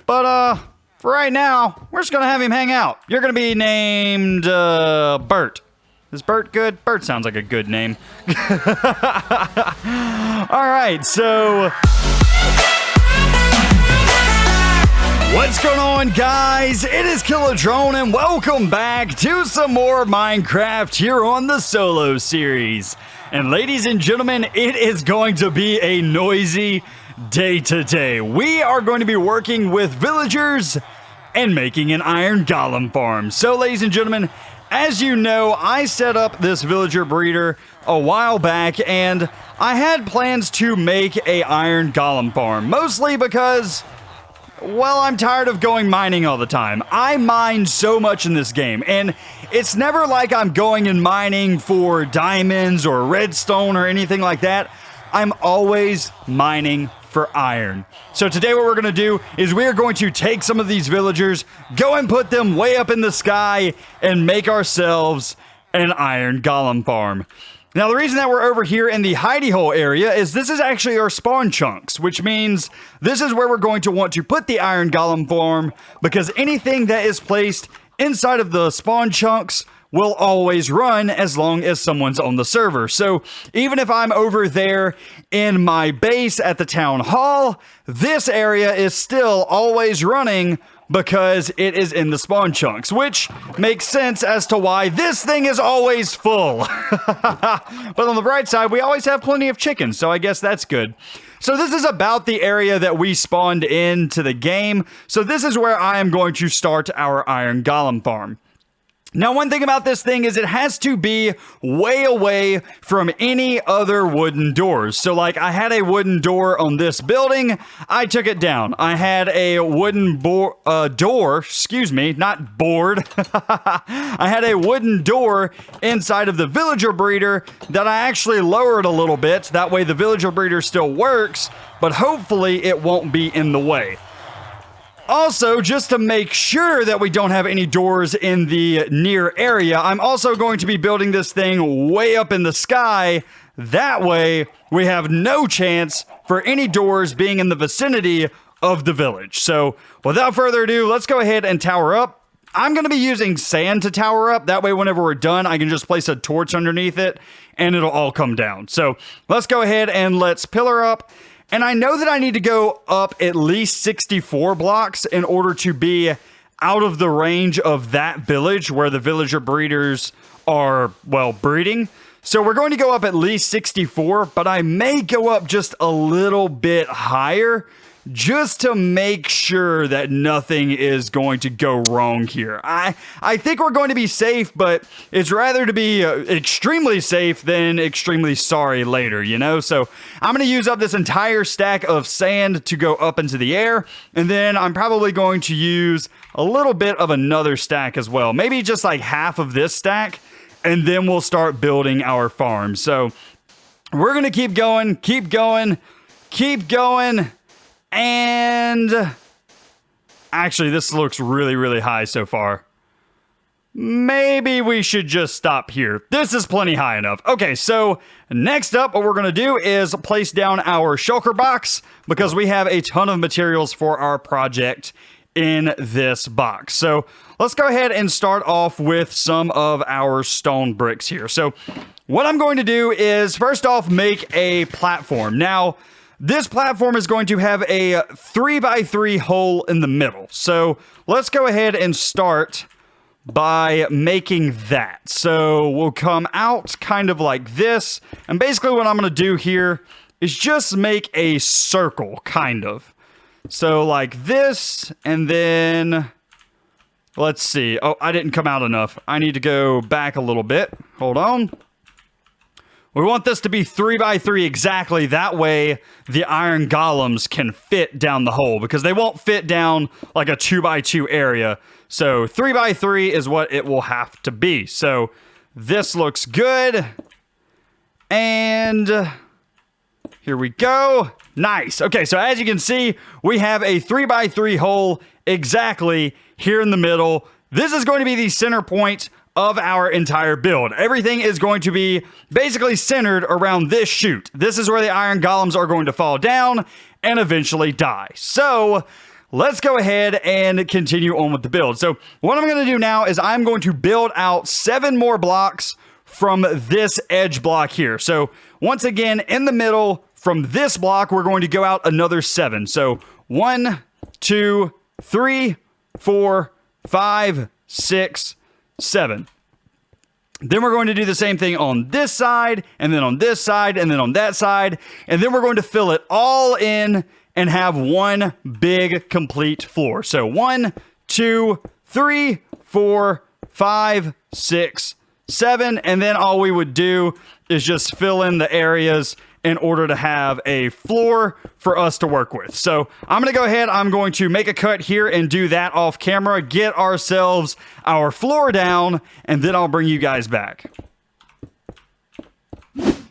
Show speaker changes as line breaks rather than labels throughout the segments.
But, for right now, we're just gonna have him hang out. You're gonna be named, Bert. Is Bert good? Bert sounds like a good name. Alright, so... What's going on, guys? It is Kilodrone, and welcome back to some more Minecraft here on the Solo series. And ladies and gentlemen, it is going to be a noisy day today. We are going to be working with villagers and making an iron golem farm. So, ladies and gentlemen, as you know, I set up this villager breeder a while back, and I had plans to make a iron golem farm, mostly because... well, I'm tired of going mining all the time. I mine so much in this game, and it's never like I'm going and mining for diamonds or redstone or anything like that. I'm always mining for iron. So today what we're going to do is we are going to take some of these villagers, go and put them way up in the sky, and make ourselves an iron golem farm. Now, the reason that we're over here in the hidey hole area is this is actually our spawn chunks, which means this is where we're going to want to put the iron golem farm, because anything that is placed inside of the spawn chunks will always run as long as someone's on the server. So even if I'm over there in my base at the town hall, this area is still always running because it is in the spawn chunks, which makes sense as to why this thing is always full. But on the bright side, we always have plenty of chickens, so I guess that's good. So this is about the area that we spawned into the game. So this is where I am going to start our iron golem farm. Now, one thing about this thing is it has to be way away from any other wooden doors. So, like, I had a wooden door on this building. I took it down. I had a wooden door, excuse me, not board. I had a wooden door inside of the villager breeder that I actually lowered a little bit. That way the villager breeder still works, but hopefully it won't be in the way. Also, just to make sure that we don't have any doors in the near area, I'm also going to be building this thing way up in the sky. That way, we have no chance for any doors being in the vicinity of the village. So, without further ado, let's go ahead and tower up. I'm going to be using sand to tower up. That way, whenever we're done, I can just place a torch underneath it, and it'll all come down. So, let's go ahead and let's pillar up. And I know that I need to go up at least 64 blocks in order to be out of the range of that village where the villager breeders are, well, breeding. So we're going to go up at least 64, but I may go up just a little bit higher just to make sure that nothing is going to go wrong here. I think we're going to be safe, but it's rather to be extremely safe than extremely sorry later, you know? So I'm going to use up this entire stack of sand to go up into the air, and then I'm probably going to use a little bit of another stack as well. Maybe just like half of this stack, and then we'll start building our farm. So we're going to keep going, keep going, keep going. And actually, this looks really, really high so far. Maybe we should just stop here. This is plenty high enough. Okay, so next up, what we're going to do is place down our shulker box because we have a ton of materials for our project in this box. So let's go ahead and start off with some of our stone bricks here. So what I'm going to do is first off, make a platform. Now, this platform is going to have a 3x3 hole in the middle. So let's go ahead and start by making that. So we'll come out kind of like this. And basically what I'm going to do here is just make a circle, kind of. So like this, and then let's see. Oh, I didn't come out enough. I need to go back a little bit. Hold on. We want this to be 3x3 exactly. That way, the iron golems can fit down the hole because they won't fit down like a 2x2 area. So 3x3 is what it will have to be. So this looks good. And here we go. Nice. Okay, so as you can see, we have a 3x3 hole exactly here in the middle. This is going to be the center point of our entire build. Everything is going to be basically centered around this chute. This is where the iron golems are going to fall down and eventually die. So let's go ahead and continue on with the build. So what I'm going to do now is I'm going to build out 7 more blocks from this edge block here. So once again, in the middle from this block, we're going to go out another 7. So 1, 2, 3, 4, 5, 6, 7. Then we're going to do the same thing on this side, and then on this side, and then on that side. And then we're going to fill it all in and have one big complete floor. So 1, 2, 3, 4, 5, 6, 7. And then all we would do is just fill in the areas in order to have a floor for us to work with. So I'm going to go ahead. I'm going to make a cut here and do that off camera, get ourselves our floor down, and then I'll bring you guys back.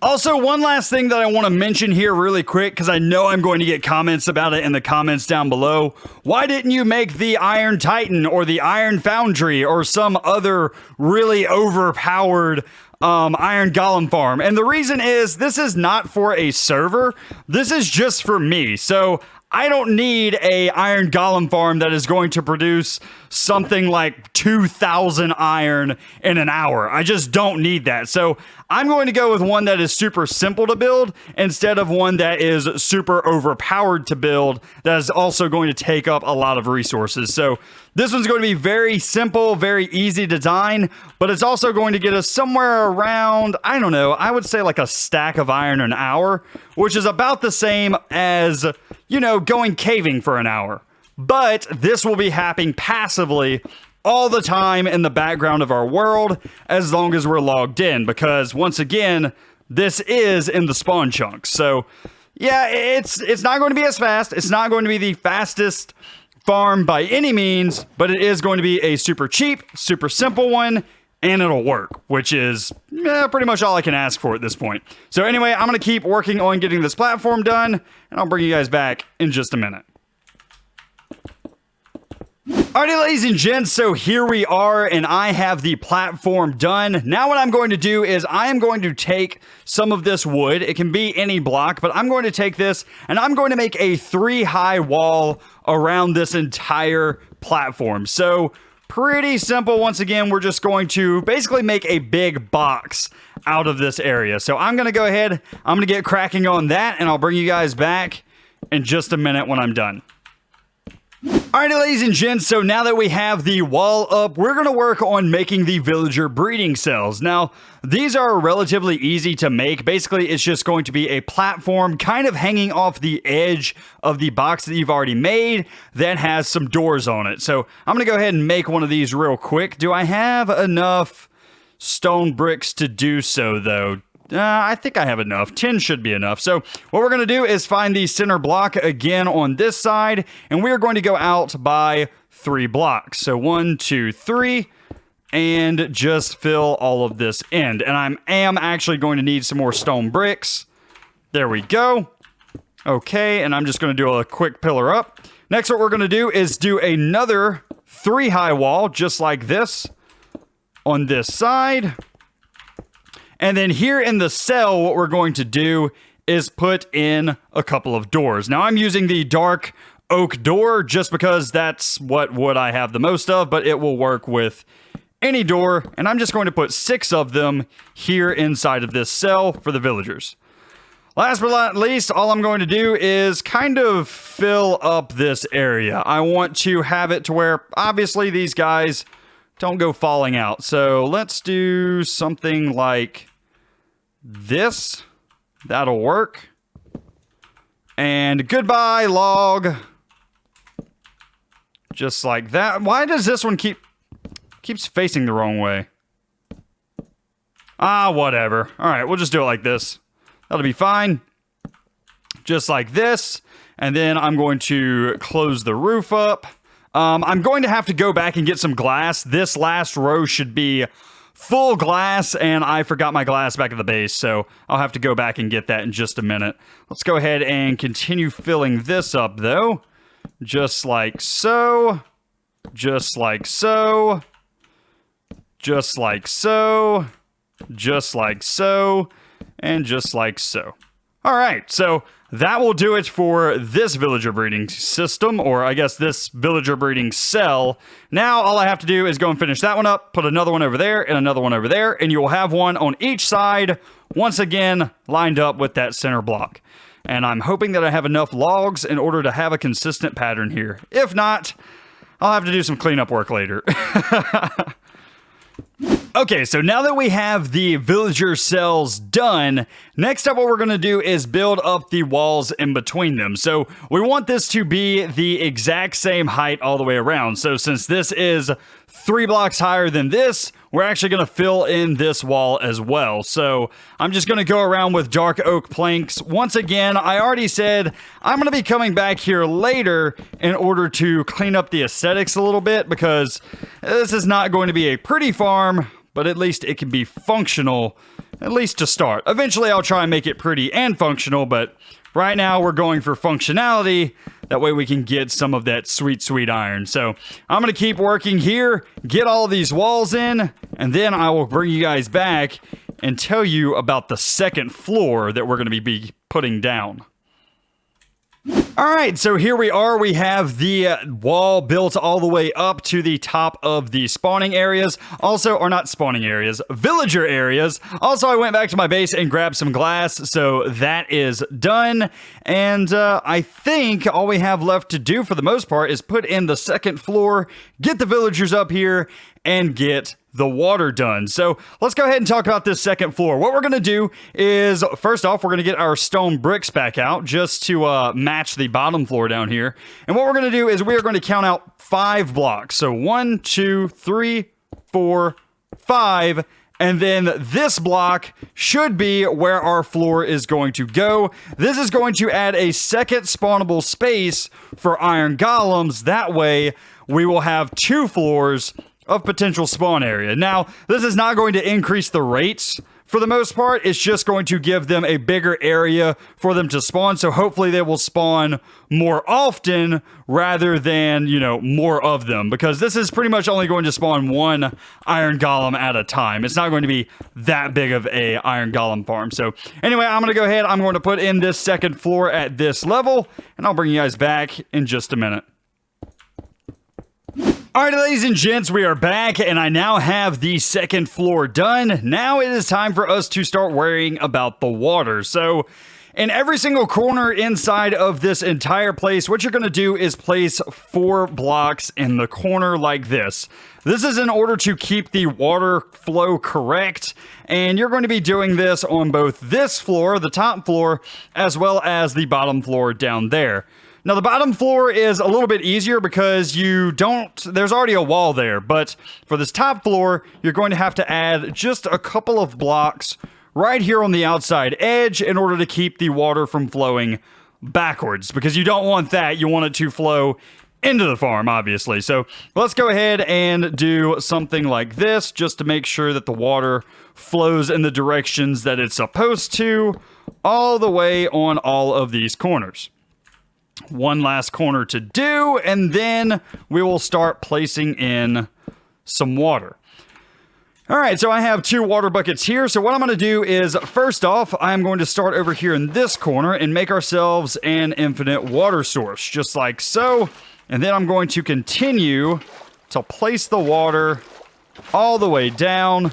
Also, one last thing that I want to mention here really quick, because I know I'm going to get comments about it in the comments down below. Why didn't you make the Iron Titan or the Iron Foundry or some other really overpowered Iron Golem farm? And the reason is this is not for a server. This is just for me. So I don't need a Iron Golem farm that is going to produce something like 2,000 iron in an hour. I just don't need that. So I'm going to go with one that is super simple to build instead of one that is super overpowered to build that is also going to take up a lot of resources. So this one's going to be very simple, very easy to design, but it's also going to get us somewhere around, I don't know, I would say like a stack of iron an hour, which is about the same as, you know, going caving for an hour. But this will be happening passively all the time in the background of our world as long as we're logged in, because once again, this is in the spawn chunks. So yeah, it's not going to be as fast. It's not going to be the fastest farm by any means, but it is going to be a super cheap, super simple one, and it'll work, which is pretty much all I can ask for at this point. So anyway, I'm going to keep working on getting this platform done, and I'll bring you guys back in just a minute. Alrighty, ladies and gents, so here we are, and I have the platform done. Now what I'm going to do is I am going to take some of this wood. It can be any block, but I'm going to take this, and I'm going to make a 3-high wall around this entire platform. So pretty simple. Once again, we're just going to basically make a big box out of this area. So I'm going to go ahead, I'm going to get cracking on that, and I'll bring you guys back in just a minute when I'm done. Alrighty, ladies and gents, so now that we have the wall up, we're going to work on making the villager breeding cells. Now, these are relatively easy to make. Basically, it's just going to be a platform kind of hanging off the edge of the box that you've already made that has some doors on it. So I'm going to go ahead and make one of these real quick. Do I have enough stone bricks to do so, though? I think I have enough. 10 should be enough. So what we're going to do is find the center block again on this side, and we're going to go out by 3 blocks. So 1, 2, 3, and just fill all of this in. And I am actually going to need some more stone bricks. There we go. Okay, and I'm just going to do a quick pillar up. Next, what we're going to do is do another 3-high wall, just like this, on this side. And then here in the cell, what we're going to do is put in a couple of doors. Now, I'm using the dark oak door just because that's what wood I have the most of, but it will work with any door. And I'm just going to put 6 of them here inside of this cell for the villagers. Last but not least, all I'm going to do is kind of fill up this area. I want to have it to where, obviously, these guys don't go falling out. So let's do something like this. That'll work. And goodbye, log. Just like that. Why does this one keeps facing the wrong way? Ah, whatever. All right, we'll just do it like this. That'll be fine. Just like this. And then I'm going to close the roof up. I'm going to have to go back and get some glass. This last row should be full glass, and I forgot my glass back at the base, so I'll have to go back and get that in just a minute. Let's go ahead and continue filling this up, though. Just like so. Just like so. Just like so. Just like so. And just like so. All right, so that will do it for this villager breeding system, or I guess this villager breeding cell. Now all I have to do is go and finish that one up, put another one over there and another one over there, and you'll have one on each side, once again, lined up with that center block. And I'm hoping that I have enough logs in order to have a consistent pattern here. If not, I'll have to do some cleanup work later. Okay, so now that we have the villager cells done, next up what we're going to do is build up the walls in between them. So we want this to be the exact same height all the way around. So since this is 3 blocks higher than this, we're actually going to fill in this wall as well. So I'm just going to go around with dark oak planks. Once again, I already said I'm going to be coming back here later in order to clean up the aesthetics a little bit, because this is not going to be a pretty farm, but at least it can be functional, at least to start. Eventually, I'll try and make it pretty and functional, but right now we're going for functionality. That way we can get some of that sweet, sweet iron. So I'm going to keep working here, get all of these walls in, and then I will bring you guys back and tell you about the second floor that we're going to be putting down. All right, so here we are. We have the wall built all the way up to the top of the spawning areas. Also, or not spawning areas, villager areas. Also, I went back to my base and grabbed some glass, so that is done. And I think all we have left to do for the most part is put in the second floor, get the villagers up here, and get the water done. So let's go ahead and talk about this second floor. What we're going to do is, first off, we're going to get our stone bricks back out just to match the bottom floor down here. And what we're going to do is we are going to count out 5 blocks. So 1, 2, 3, 4, 5. And then this block should be where our floor is going to go. This is going to add a second spawnable space for iron golems. That way we will have 2 floors of potential spawn area. Now, this is not going to increase the rates for the most part. It's just going to give them a bigger area for them to spawn. So hopefully they will spawn more often rather than, you know, more of them, because this is pretty much only going to spawn 1 iron golem at a time. It's not going to be that big of a iron golem farm. So anyway, I'm going to go ahead. I'm going to put in this second floor at this level, and I'll bring you guys back in just a minute. Alright, ladies and gents, we are back, and I now have the second floor done. Now it is time for us to start worrying about the water. So, in every single corner inside of this entire place, what you're going to do is place 4 blocks in the corner like this. This is in order to keep the water flow correct, and you're going to be doing this on both this floor, the top floor, as well as the bottom floor down there. Now, the bottom floor is a little bit easier because there's already a wall there, but for this top floor, you're going to have to add just a couple of blocks right here on the outside edge in order to keep the water from flowing backwards, because you don't want that. You want it to flow into the farm, obviously. So let's go ahead and do something like this just to make sure that the water flows in the directions that it's supposed to, all the way on all of these corners. One last corner to do, and then we will start placing in some water. All right, so I have 2 water buckets here. So what I'm going to do is, first off, I'm going to start over here in this corner and make ourselves an infinite water source, just like so. And then I'm going to continue to place the water all the way down.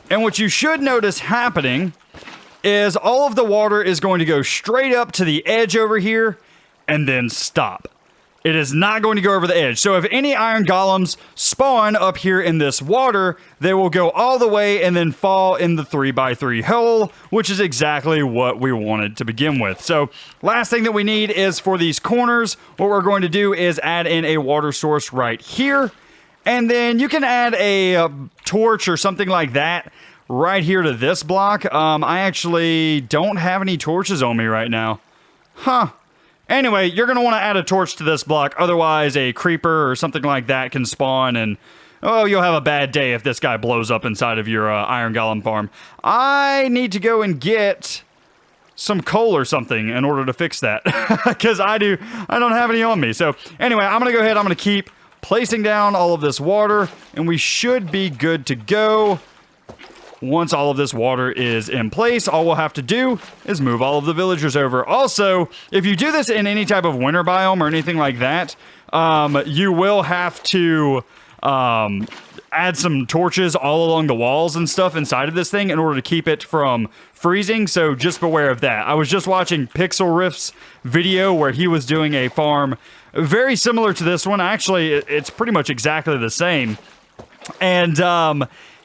And what you should notice happening is all of the water is going to go straight up to the edge over here and then stop. It is not going to go over the edge. So if any iron golems spawn up here in this water, they will go all the way and then fall in the 3x3 hole, which is exactly what we wanted to begin with. So last thing that we need is for these corners, what we're going to do is add in a water source right here. And then you can add a torch or something like that right here to this block. I actually don't have any torches on me right now. Huh. Anyway, you're going to want to add a torch to this block, otherwise a creeper or something like that can spawn, and oh, you'll have a bad day if this guy blows up inside of your iron golem farm. I need to go and get some coal or something in order to fix that, because I don't have any on me. So anyway, I'm going to go ahead, I'm going to keep placing down all of this water, and we should be good to go. once all of this water is in place, all we'll have to do is move all of the villagers over. Also, if you do this in any type of winter biome or anything like that, you will have to add some torches all along the walls and stuff inside of this thing in order to keep it from freezing, so just beware of that. I was just watching Pixel Riff's video where he was doing a farm very similar to this one. Actually, it's pretty much exactly the same. And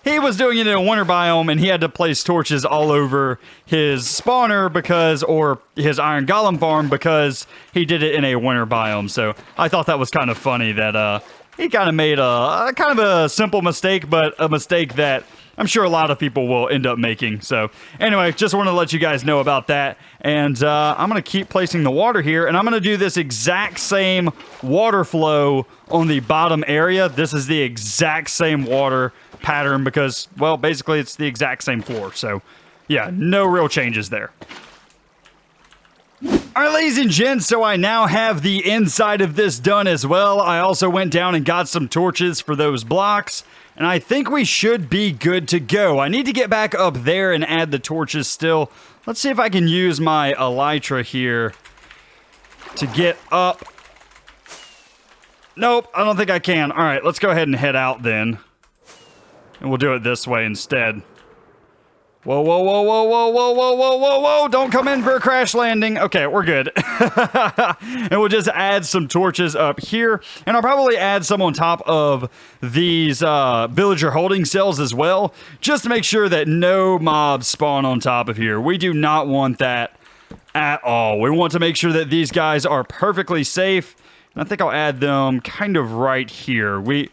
he was doing it in a winter biome, and he had to place torches all over his spawner because, or his iron golem farm, because he did it in a winter biome. So I thought that was kind of funny that he kind of made a kind of a simple mistake, but a mistake that I'm sure a lot of people will end up making. So anyway, just want to let you guys know about that. And I'm going to keep placing the water here, and I'm going to do this exact same water flow on the bottom area. This is the exact same water pattern because, well, basically it's the exact same floor. So yeah, no real changes there. Alright, ladies and gents, so I now have the inside of this done as well. I also went down and got some torches for those blocks, and I think we should be good to go. I need to get back up there and add the torches still. Let's see if I can use my elytra here to get up. Nope, I don't think I can. Alright, let's go ahead and head out then. And we'll do it this way instead. Whoa, whoa, whoa, whoa, whoa, whoa, whoa, whoa, whoa, whoa. Don't come in for a crash landing. Okay, we're good. And we'll just add some torches up here. And I'll probably add some on top of these villager holding cells as well, just to make sure that no mobs spawn on top of here. We do not want that at all. We want to make sure that these guys are perfectly safe. And I think I'll add them kind of right here. We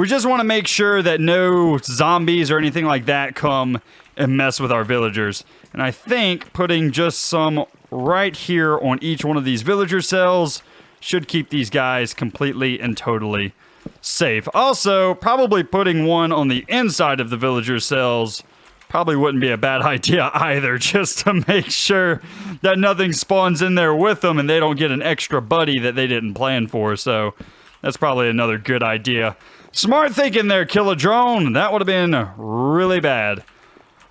just want to make sure that no zombies or anything like that come and mess with our villagers. And I think putting just some right here on each one of these villager cells should keep these guys completely and totally safe. Also, probably putting one on the inside of the villager cells probably wouldn't be a bad idea either, just to make sure that nothing spawns in there with them and they don't get an extra buddy that they didn't plan for. So that's probably another good idea. Smart thinking there, Kill a Drone. That would have been really bad.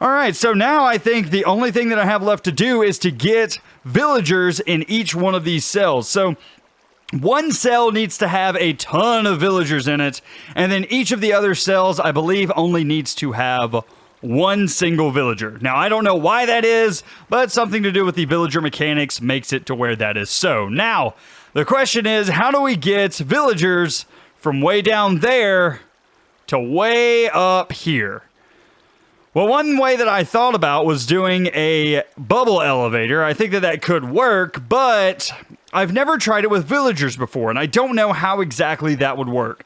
Alright, so now I think the only thing that I have left to do is to get villagers in each one of these cells. So one cell needs to have a ton of villagers in it, and then each of the other cells, I believe, only needs to have one single villager. Now, I don't know why that is, but something to do with the villager mechanics makes it to where that is so. Now, the question is, how do we get villagers from way down there to way up here? Well, one way that I thought about was doing a bubble elevator. I think that that could work, but I've never tried it with villagers before, and I don't know how exactly that would work.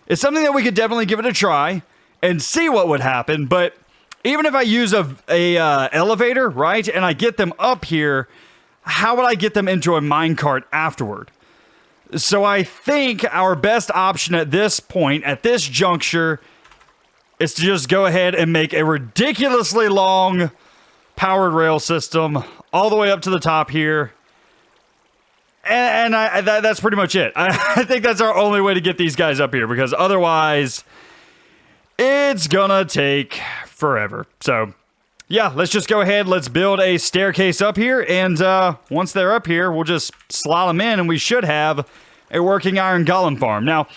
It's something that we could definitely give it a try and see what would happen, but even if I use a elevator, right, and I get them up here, how would I get them into a minecart afterward? So I think our best option at this point, at this juncture, is to just go ahead and make a ridiculously long powered rail system all the way up to the top here. And that's pretty much it. I think that's our only way to get these guys up here, because otherwise it's gonna take forever. So yeah, let's just go ahead. Let's build a staircase up here. And once they're up here, we'll just slot them in and we should have a working iron golem farm. Now,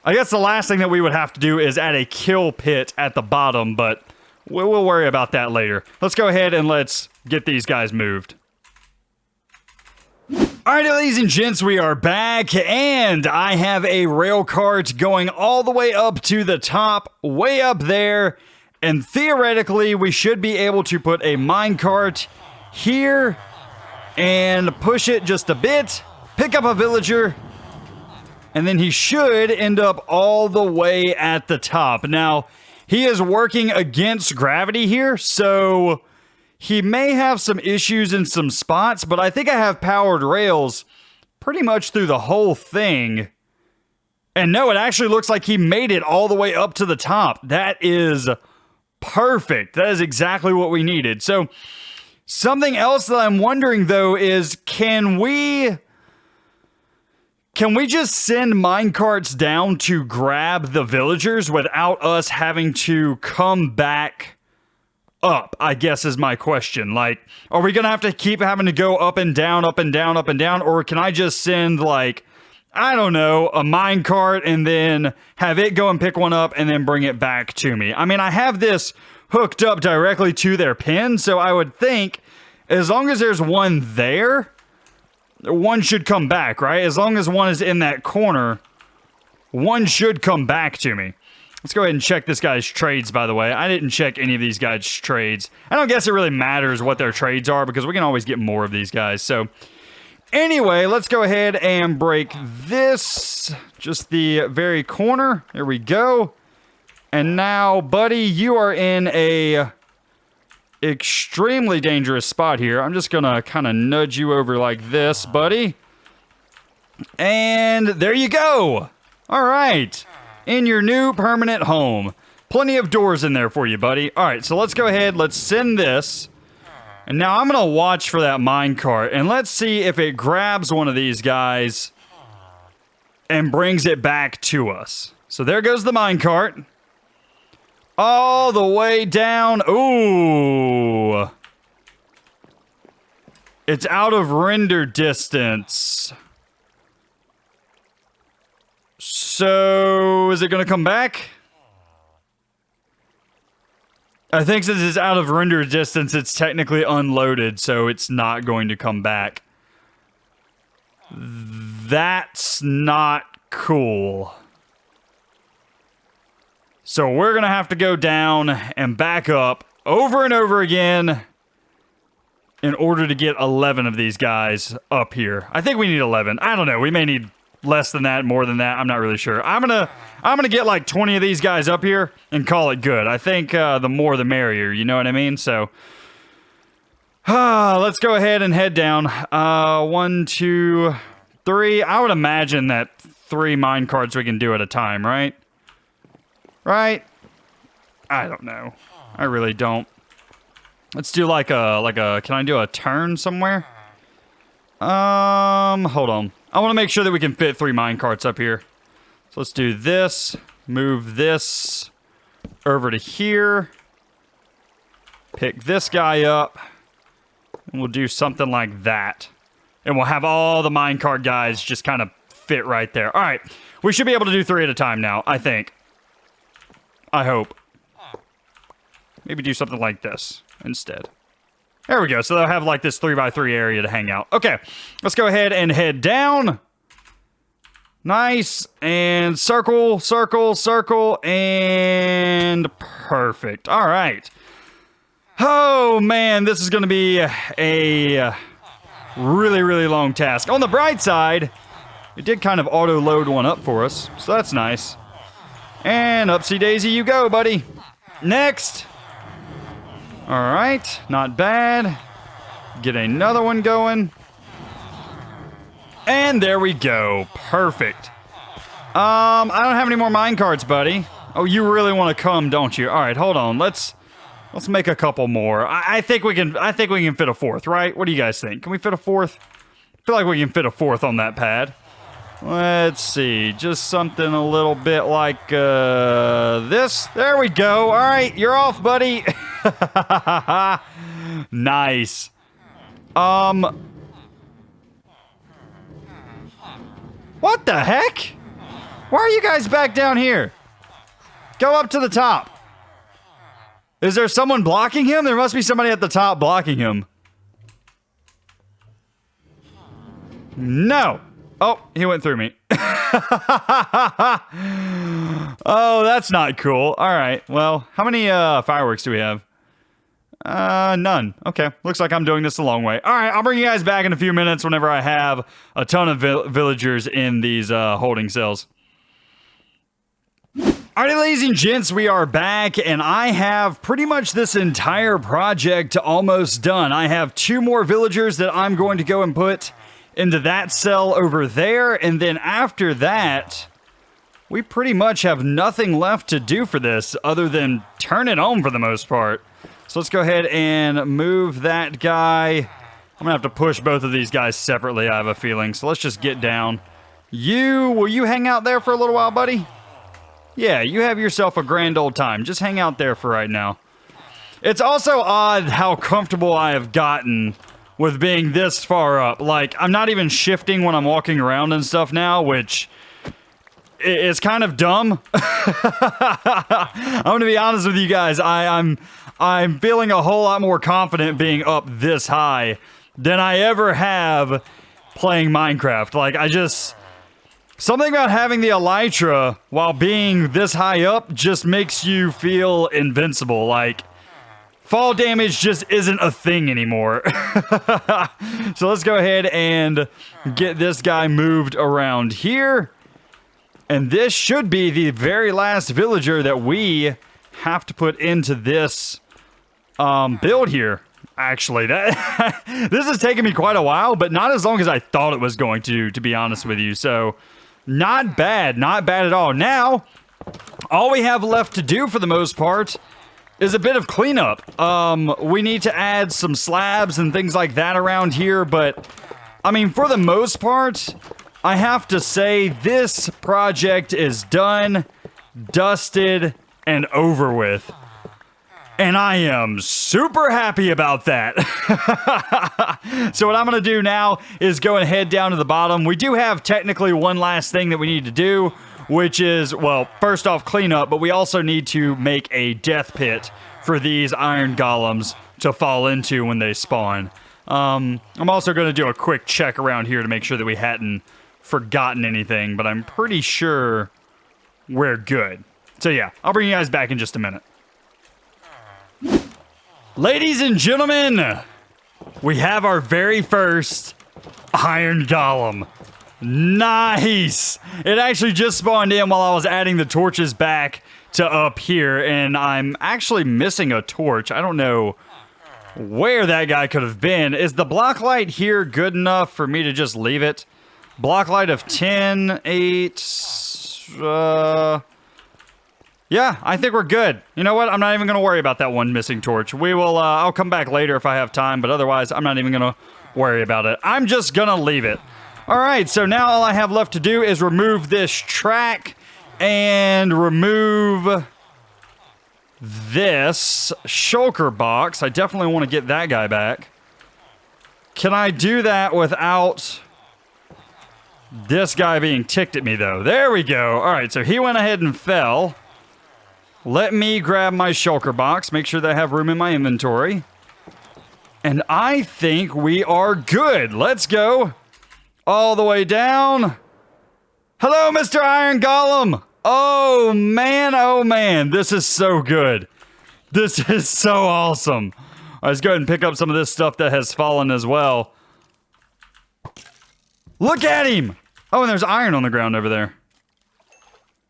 I guess the last thing that we would have to do is add a kill pit at the bottom, but we'll worry about that later. Let's go ahead and let's get these guys moved. Alright, ladies and gents, we are back, and I have a rail cart going all the way up to the top, way up there, and theoretically we should be able to put a minecart here and push it just a bit, pick up a villager, and then he should end up all the way at the top. Now, he is working against gravity here, so he may have some issues in some spots, but I think I have powered rails pretty much through the whole thing. And no, it actually looks like he made it all the way up to the top. That is perfect. That is exactly what we needed. So, something else that I'm wondering, though, is can we just send minecarts down to grab the villagers without us having to come back up, I guess is my question. Like, are we gonna have to keep having to go up and down, up and down, up and down? Or can I just send, like, I don't know, a minecart and then have it go and pick one up and then bring it back to me? I mean, I have this hooked up directly to their pin, so I would think as long as there's one there, one should come back, right? As long as one is in that corner, one should come back to me. Let's go ahead and check this guy's trades, by the way. I didn't check any of these guys' trades. I don't guess it really matters what their trades are because we can always get more of these guys. So anyway, let's go ahead and break this. Just the very corner. There we go. And now, buddy, you are in a extremely dangerous spot here. I'm just going to kind of nudge you over like this, buddy. And there you go. All right. In your new permanent home. Plenty of doors in there for you, buddy. All right, so let's go ahead. Let's send this. And now I'm going to watch for that minecart. And let's see if it grabs one of these guys and brings it back to us. So there goes the minecart. All the way down. Ooh. It's out of render distance. So, is it going to come back? I think since it's out of render distance, it's technically unloaded, so it's not going to come back. That's not cool. So we're going to have to go down and back up over and over again in order to get 11 of these guys up here. I think we need 11. I don't know. We may need less than that, more than that. I'm not really sure. I'm gonna get like 20 of these guys up here and call it good. I think the more the merrier, you know what I mean? So let's go ahead and head down. 1, 2, 3. I would imagine that 3 minecarts we can do at a time, right? Right? I don't know. I really don't. Let's do like a can I do a turn somewhere? Hold on. I want to make sure that we can fit 3 minecarts up here. So let's do this. Move this over to here. Pick this guy up. And we'll do something like that. And we'll have all the minecart guys just kind of fit right there. All right. We should be able to do 3 at a time now, I think. I hope. Maybe do something like this instead. There we go. So they'll have like this 3x3 area to hang out. Okay, let's go ahead and head down. Nice. And circle, circle, circle, and perfect. All right. Oh, man, this is going to be a really, really long task. On the bright side, it did kind of auto-load one up for us, so that's nice. And upsy-daisy you go, buddy. Next. All right, not bad. Get another one going. And there we go. Perfect. I don't have any more minecarts, buddy. Oh, you really want to come, don't you? All right, hold on. Let's make a couple more. I think we can fit a 4th, right? What do you guys think? Can we fit a 4th? I feel like we can fit a 4th on that pad. Let's see. Just something a little bit like this. There we go. All right, you're off, buddy. Nice. What the heck? Why are you guys back down here? Go up to the top. Is there someone blocking him? There must be somebody at the top blocking him. No. Oh, he went through me. Oh, that's not cool. All right. Well, how many fireworks do we have? None. Okay. Looks like I'm doing this the long way. All right. I'll bring you guys back in a few minutes whenever I have a ton of villagers in these holding cells. Alright, ladies and gents, we are back, and I have pretty much this entire project almost done. I have 2 more villagers that I'm going to go and put into that cell over there, and then after that, we pretty much have nothing left to do for this other than turn it on for the most part. So let's go ahead and move that guy. I'm gonna have to push both of these guys separately, I have a feeling. So let's just get down. Will you hang out there for a little while, buddy? Yeah, you have yourself a grand old time. Just hang out there for right now. It's also odd how comfortable I have gotten with being this far up. Like, I'm not even shifting when I'm walking around and stuff now, which is kind of dumb. I'm gonna be honest with you guys. I'm feeling a whole lot more confident being up this high than I ever have playing Minecraft. Like, something about having the elytra while being this high up just makes you feel invincible. Like, fall damage just isn't a thing anymore. So let's go ahead and get this guy moved around here. And this should be the very last villager that we have to put into this build here. Actually, this has taken me quite a while, but not as long as I thought it was going to be honest with you. So, not bad at all. Now, all we have left to do for the most part is a bit of cleanup. We need to add some slabs and things like that around here, but I mean, for the most part, I have to say this project is done, dusted, and over with. And I am super happy about that. So what I'm going to do now is go and head down to the bottom. We do have technically one last thing that we need to do, which is, well, first off, clean up, but we also need to make a death pit for these iron golems to fall into when they spawn. I'm also going to do a quick check around here to make sure that we hadn't forgotten anything, but I'm pretty sure we're good. So yeah, I'll bring you guys back in just a minute. Ladies and gentlemen, we have our very first iron golem. Nice! It actually just spawned in while I was adding the torches back to up here, and I'm actually missing a torch. I don't know where that guy could have been. Is the block light here good enough for me to just leave it? Block light of 10, 8, yeah, I think we're good. You know what? I'm not even going to worry about that one missing torch. We will, I'll come back later if I have time, but otherwise, I'm not even going to worry about it. I'm just going to leave it. All right, so now all I have left to do is remove this track and remove this shulker box. I definitely want to get that guy back. Can I do that without this guy being ticked at me, though? There we go. All right, so he went ahead and fell. Let me grab my shulker box, make sure that I have room in my inventory. And I think we are good. Let's go all the way down. Hello, Mr. Iron Golem. Oh, man, this is so good. This is so awesome. Let's go ahead and pick up some of this stuff that has fallen as well. Look at him. Oh, and there's iron on the ground over there.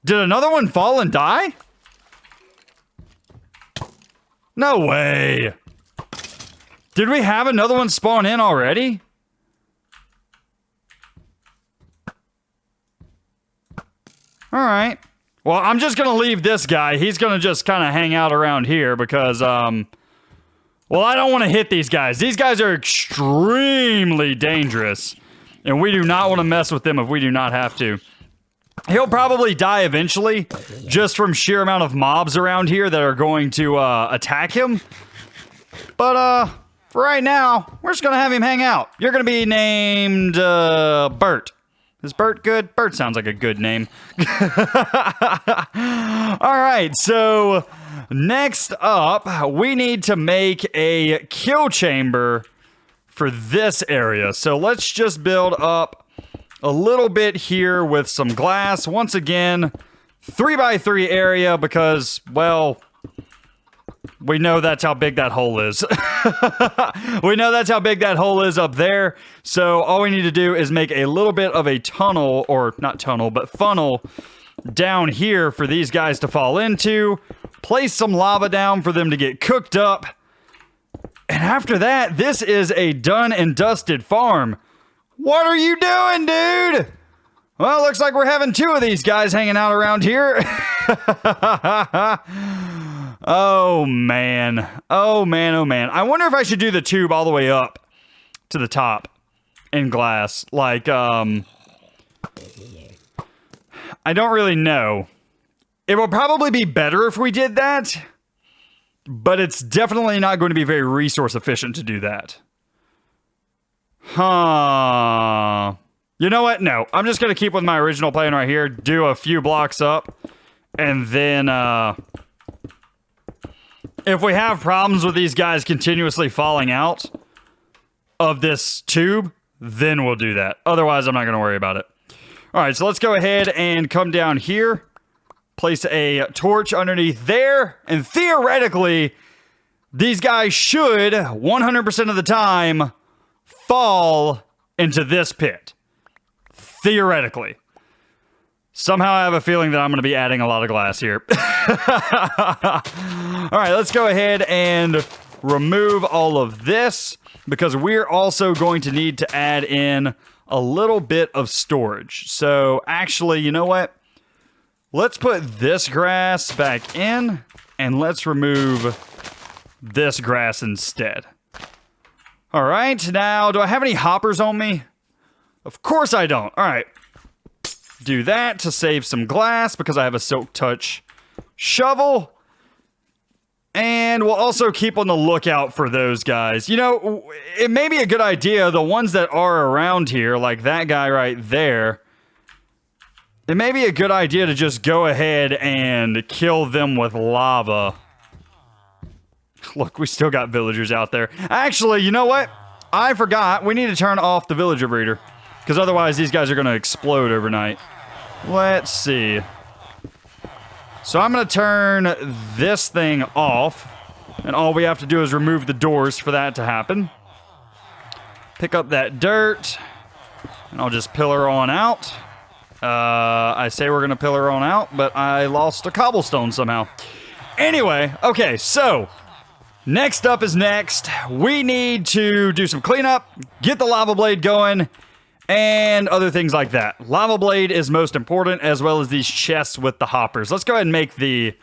Did another one fall and die? No way. Did we have another one spawn in already? All right. Well, I'm just going to leave this guy. He's going to just kind of hang out around here because, well, I don't want to hit these guys. These guys are extremely dangerous, and we do not want to mess with them if we do not have to. He'll probably die eventually, just from sheer amount of mobs around here that are going to attack him. But for right now, we're just going to have him hang out. You're going to be named Bert. Is Bert good? Bert sounds like a good name. All right, so next up, we need to make a kill chamber for this area. So let's just build up a little bit here with some glass. Once again, 3x3 area because, well, we know that's how big that hole is. We know that's how big that hole is up there. So all we need to do is make a little bit of a tunnel, or not tunnel, but funnel down here for these guys to fall into. Place some lava down for them to get cooked up. And after that, this is a done and dusted farm. What are you doing, dude? Well, looks like we're having two of these guys hanging out around here. Oh, man. Oh, man, oh, man. I wonder if I should do the tube all the way up to the top in glass. Like, I don't really know. It will probably be better if we did that. But it's definitely not going to be very resource efficient to do that. Huh. You know what? No. I'm just going to keep with my original plan right here. Do a few blocks up. And then, if we have problems with these guys continuously falling out of this tube, then we'll do that. Otherwise, I'm not going to worry about it. All right, so let's go ahead and come down here. Place a torch underneath there. And theoretically, these guys should, 100% of the time, fall into this pit. Theoretically. Somehow I have a feeling that I'm going to be adding a lot of glass here. All right, let's go ahead and remove all of this because we're also going to need to add in a little bit of storage. So actually, you know what? Let's put this grass back in and let's remove this grass instead. All right, now, do I have any hoppers on me? Of course I don't. All right. Do that to save some glass because I have a Silk Touch shovel. And we'll also keep on the lookout for those guys. You know, it may be a good idea, the ones that are around here, like that guy right there, it may be a good idea to just go ahead and kill them with lava. Look, we still got villagers out there. Actually, you know what? I forgot. We need to turn off the villager breeder. Because otherwise, these guys are going to explode overnight. Let's see. So I'm going to turn this thing off. And all we have to do is remove the doors for that to happen. Pick up that dirt. And I'll just pillar on out. I say we're going to pillar on out, but I lost a cobblestone somehow. Anyway, okay, so next up is next. We need to do some cleanup, get the lava blade going, and other things like that. Lava blade is most important, as well as these chests with the hoppers. Let's go ahead and make the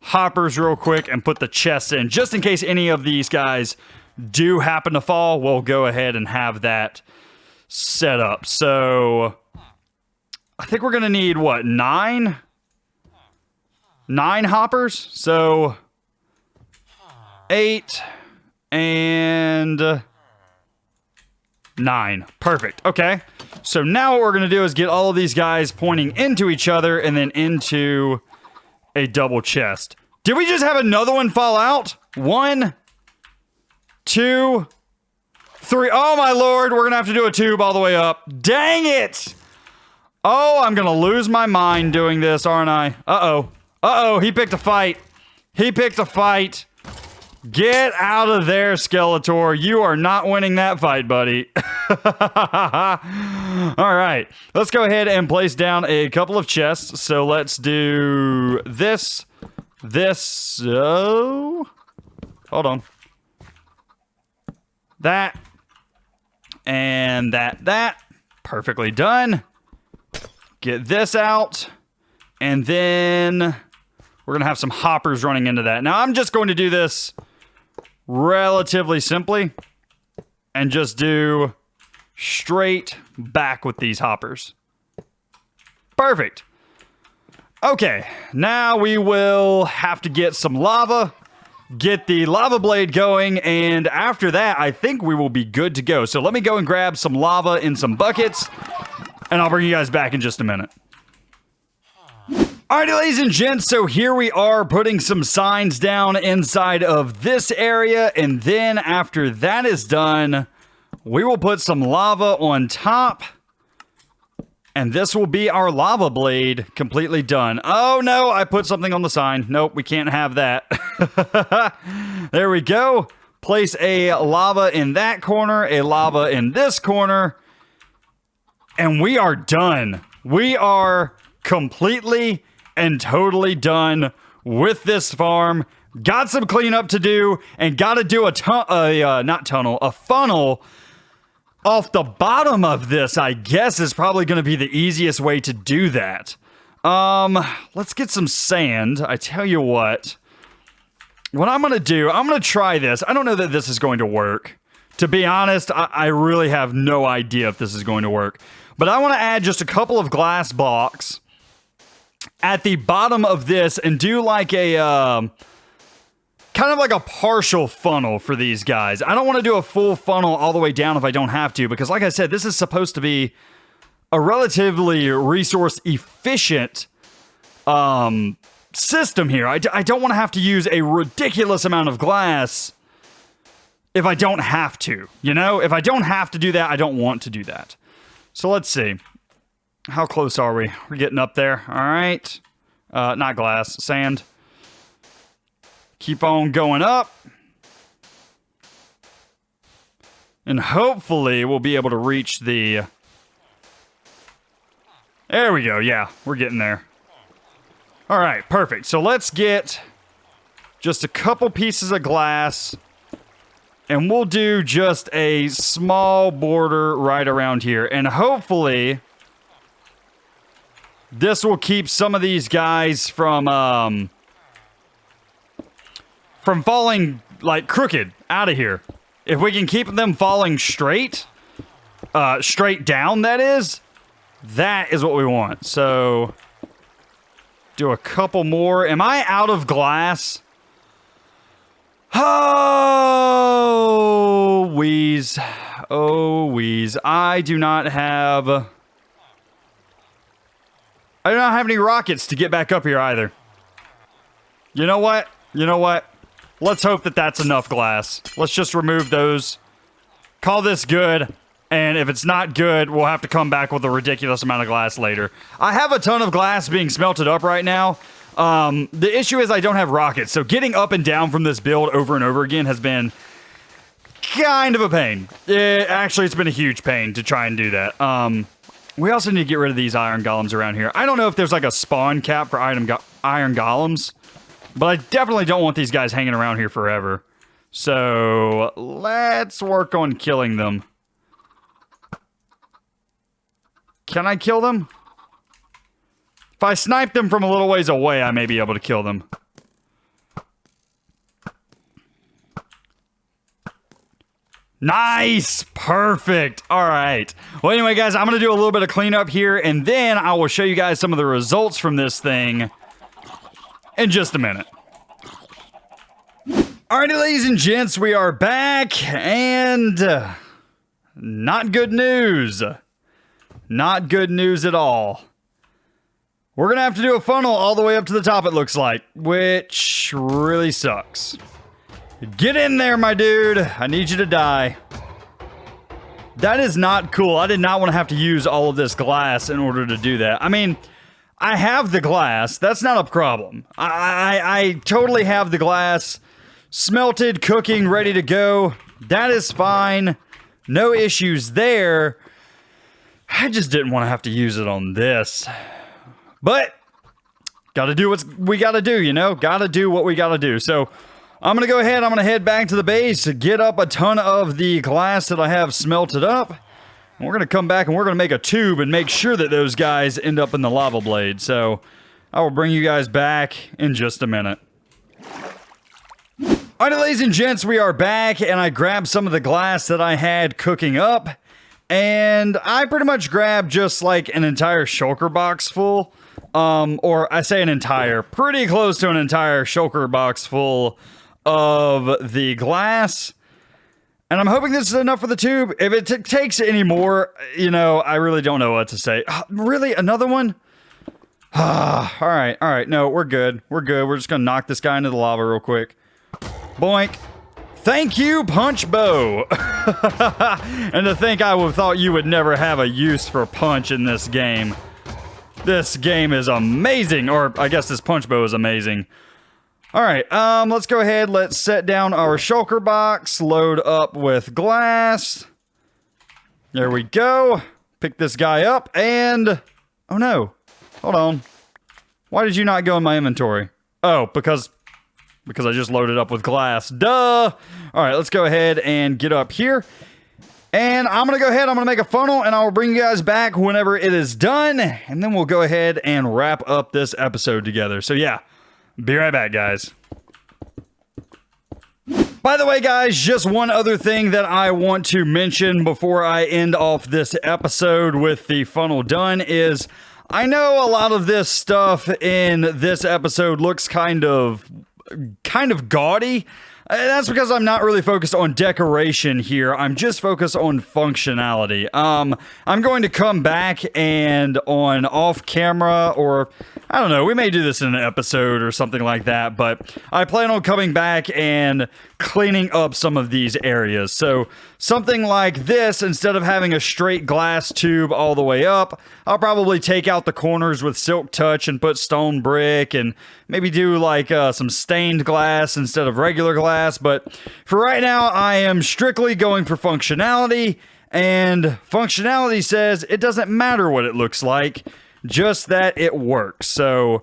hoppers real quick and put the chests in. Just in case any of these guys do happen to fall, we'll go ahead and have that set up. So I think we're going to need, what, 9? 9 hoppers? So 8 and 9. Perfect. Okay. So now what we're going to do is get all of these guys pointing into each other and then into a double chest. Did we just have another one fall out? 1, 2, 3. Oh my lord, we're going to have to do a tube all the way up. Dang it! Oh, I'm going to lose my mind doing this, aren't I? Uh-oh. Uh-oh, he picked a fight. He picked a fight. Get out of there, Skeletor. You are not winning that fight, buddy. All right. Let's go ahead and place down a couple of chests. So let's do this. Hold on. That. And that. Perfectly done. Get this out. And then we're going to have some hoppers running into that. Now, I'm just going to do this relatively simply and just do straight back with these hoppers. Perfect. Okay, now we will have to get some lava, get the lava blade going, and after that, I think we will be good to go. So let me go and grab some lava in some buckets, and I'll bring you guys back in just a minute. Alrighty, ladies and gents, so here we are putting some signs down inside of this area, and then after that is done, we will put some lava on top, and this will be our lava blade completely done. Oh no, I put something on the sign. Nope, we can't have that. There we go. Place a lava in that corner, a lava in this corner, and we are done. We are completely and totally done with this farm. Got some cleanup to do, and got to do a funnel off the bottom of this, I guess, is probably going to be the easiest way to do that. Let's get some sand. I tell you what I'm going to do, I'm going to try this. I don't know that this is going to work. To be honest, I really have no idea if this is going to work. But I want to add just a couple of glass blocks at the bottom of this and do like a kind kind of like a partial funnel for these guys. I don't want to do a full funnel all the way down if I don't have to, because like I said, this is supposed to be a relatively resource efficient system here. I don't want to have to use a ridiculous amount of glass if I don't have to, you know? If I don't have to do that, I don't want to do that. So let's see. How close are we? We're getting up there. All right. Not glass, sand. Keep on going up. And hopefully we'll be able to reach the... There we go. Yeah, we're getting there. All right, perfect. So let's get just a couple pieces of glass, and we'll do just a small border right around here. And hopefully this will keep some of these guys from falling like crooked out of here. If we can keep them falling straight down, that is what we want. So do a couple more. Am I out of glass? Oh, wheeze. Oh, wheeze. I do not have any rockets to get back up here either. You know what? Let's hope that that's enough glass. Let's just remove those. Call this good. And if it's not good, we'll have to come back with a ridiculous amount of glass later. I have a ton of glass being smelted up right now. The issue is I don't have rockets. So getting up and down from this build over and over again has been kind of a pain. Actually, it's been a huge pain to try and do that. We also need to get rid of these iron golems around here. I don't know if there's like a spawn cap for iron golems, but I definitely don't want these guys hanging around here forever. So let's work on killing them. Can I kill them? If I snipe them from a little ways away, I may be able to kill them. Nice! Perfect! Alright. Well, anyway, guys, I'm going to do a little bit of cleanup here, and then I will show you guys some of the results from this thing in just a minute. Alrighty, ladies and gents, we are back, and not good news. Not good news at all. We're going to have to do a funnel all the way up to the top, it looks like, which really sucks. Get in there, my dude. I need you to die. That is not cool. I did not want to have to use all of this glass in order to do that. I mean, I have the glass. That's not a problem. I totally have the glass smelted, cooking, ready to go. That is fine. No issues there. I just didn't want to have to use it on this. But, gotta do what we gotta do, you know? Gotta do what we gotta do. So, I'm gonna go ahead, I'm gonna head back to the base, get up a ton of the glass that I have smelted up. And we're gonna come back and we're gonna make a tube and make sure that those guys end up in the lava blade. So, I will bring you guys back in just a minute. Alright, ladies and gents, we are back, and I grabbed some of the glass that I had cooking up. And I pretty much grabbed just like an entire shulker box full. Or I say an entire, pretty close to an entire shulker box full of the glass. And I'm hoping this is enough for the tube. If it takes any more, you know, I really don't know what to say. Really? Another one? Alright. No, we're good. We're good. We're just gonna knock this guy into the lava real quick. Boink. Thank you, Punch Bow. And to think I would thought you would never have a use for punch in this game. This game is amazing. Or I guess this Punch Bow is amazing. Alright, let's go ahead. Let's set down our shulker box. Load up with glass. There we go. Pick this guy up and... Oh no. Hold on. Why did you not go in my inventory? Oh, because I just loaded up with glass. Duh! Alright, let's go ahead and get up here. And I'm going to go ahead, I'm going to make a funnel, and I will bring you guys back whenever it is done. And then we'll go ahead and wrap up this episode together. So yeah, be right back, guys. By the way, guys, just one other thing that I want to mention before I end off this episode with the funnel done is... I know a lot of this stuff in this episode looks kind of kind of gaudy. That's because I'm not really focused on decoration here. I'm just focused on functionality. I'm going to come back and on off camera, or I don't know, we may do this in an episode or something like that, but I plan on coming back and cleaning up some of these areas. So something like this, instead of having a straight glass tube all the way up, I'll probably take out the corners with silk touch and put stone brick, and maybe do like some stained glass instead of regular glass. But for right now, I am strictly going for functionality, and functionality says it doesn't matter what it looks like, just that it works. So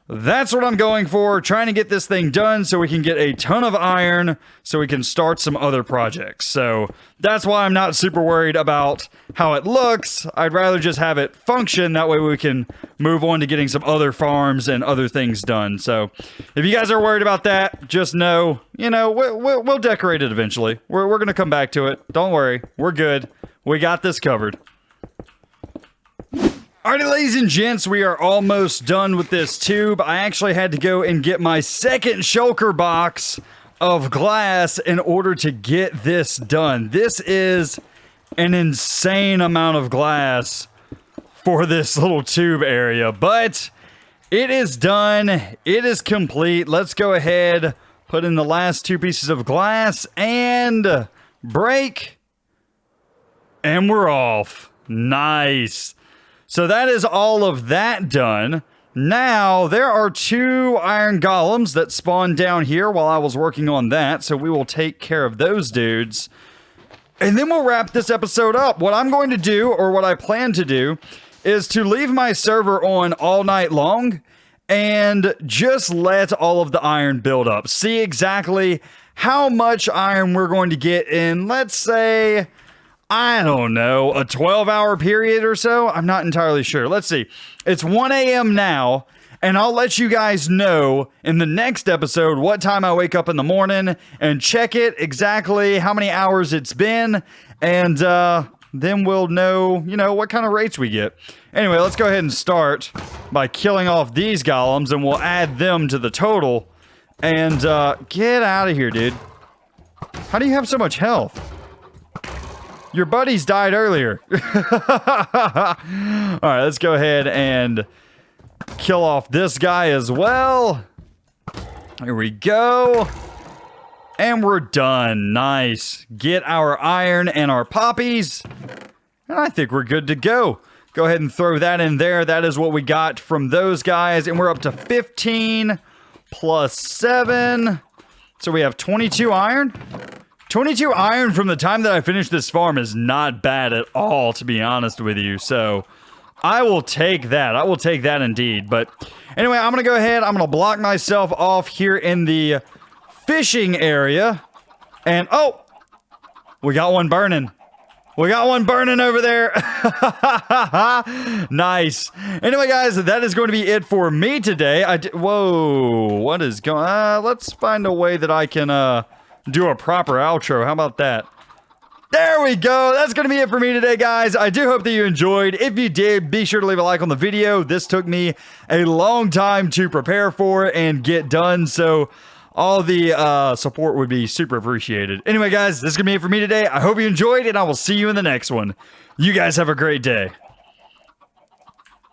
that's what I'm going for, trying to get this thing done so we can get a ton of iron so we can start some other projects. So that's why I'm not super worried about how it looks. I'd rather just have it function. That way we can move on to getting some other farms and other things done. So if you guys are worried about that, just know, you know, we'll decorate it eventually. We're going to come back to it. Don't worry. We're good. We got this covered. Alrighty, ladies and gents, we are almost done with this tube. I actually had to go and get my second shulker box of glass in order to get this done. This is an insane amount of glass for this little tube area, but it is done. It is complete. Let's go ahead, put in the last two pieces of glass and break, and we're off. Nice. So that is all of that done. Now, there are 2 iron golems that spawned down here while I was working on that, so we will take care of those dudes. And then we'll wrap this episode up. What I'm going to do, or what I plan to do, is to leave my server on all night long and just let all of the iron build up. See exactly how much iron we're going to get in, let's say, I don't know, a 12-hour period or so? I'm not entirely sure. Let's see. It's 1 a.m. now, and I'll let you guys know in the next episode what time I wake up in the morning and check it exactly how many hours it's been, and then we'll know, you know, what kind of rates we get. Anyway, let's go ahead and start by killing off these golems, and we'll add them to the total. And get out of here, dude. How do you have so much health? Your buddies died earlier. Alright, let's go ahead and kill off this guy as well. Here we go. And we're done. Nice. Get our iron and our poppies. And I think we're good to go. Go ahead and throw that in there. That is what we got from those guys. And we're up to 15 plus 7. So we have 22 iron. 22 iron from the time that I finished this farm is not bad at all, to be honest with you. So I will take that. I will take that indeed. But anyway, I'm going to go ahead. I'm going to block myself off here in the fishing area. And, oh, we got one burning. We got one burning over there. Nice. Anyway, guys, that is going to be it for me today. Whoa, what is going on? Let's find a way that I can do a proper outro. How about that? There we go. That's going to be it for me today, guys. I do hope that you enjoyed. If you did, be sure to leave a like on the video. This took me a long time to prepare for and get done, so all the support would be super appreciated. Anyway, guys, this is going to be it for me today. I hope you enjoyed, and I will see you in the next one. You guys have a great day.